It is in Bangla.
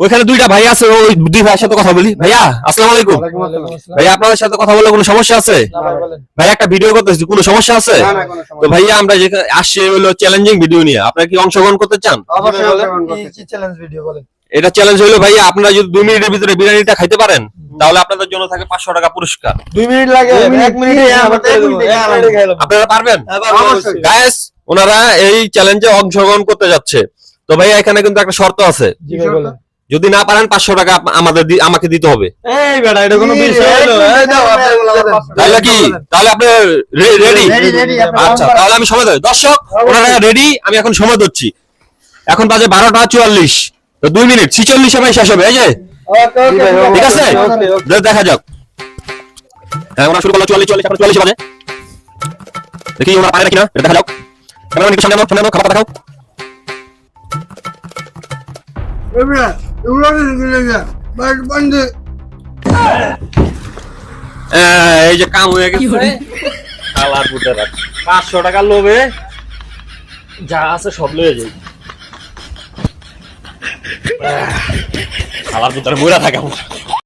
ওইখানে দুইটা ভাই আছে, ওই দুই ভাইয়ের সাথে কথা বলি। ভাইয়া আসসালামু আলাইকুম। ভাইয়া আপনাদের সাথে কথা বলে কোনো সমস্যা আছে? ভাইয়া একটা ভিডিও করতেছি, কোনো সমস্যা আছে? তো ভাইয়া আমরা যে আসছি হলো চ্যালেঞ্জিং ভিডিও নিয়ে, আপনারা কি অংশগ্রহণ করতে চান? কি চ্যালেঞ্জ ভিডিও বলেন? এটা চ্যালেঞ্জ হলো ভাইয়া, আপনারা যদি 2 মিনিটের ভিতরে বিরিয়ানিটা খাইতে পারেন তাহলে আপনাদের জন্য থাকে 500 টাকা পুরস্কার। 2 মিনিট লাগে, 1 মিনিটে আপনারা পারবেন? অবশ্যই। গাইস, ওনারা এই চ্যালেঞ্জে অংশগ্রহণ করতে যাচ্ছে। তো ভাইয়া এখানে কিন্তু একটা শর্ত আছে, জি ভাই বলেন। যদি না পারেন 500 টাকা আমাকে দিতে হবে। এই বেটা এটা কোনো বিষয় হলো? এই দাও তাহলে কি, তাহলে আপনি রেডি? Ready, আচ্ছা, তাহলে আমি সময় দেব। দর্শক ওনারা রেডি, আমি এখন সময় দিচ্ছি। এখন বাজে 12:44, তো 2 মিনিট 46 সময় শেষ হবে। এই যে ওকে ওকে ঠিক আছে, দেখা যাক। হ্যাঁ, ওরা শুরু করলো 44, এখন 44 বাজে। দেখি ওরা পারে কিনা, এটা দেখা যাক। ক্যামেরাম্যান একটু সামনে নাও, সামনে নাও, খাবার দেখাও। এই যে কাম হয়ে গেছে। কালার বুঝতে রাখ, 500 টাকার লোভে যা আছে সব লয়ে যাই। কালার বুঝতে বইরা থাকে।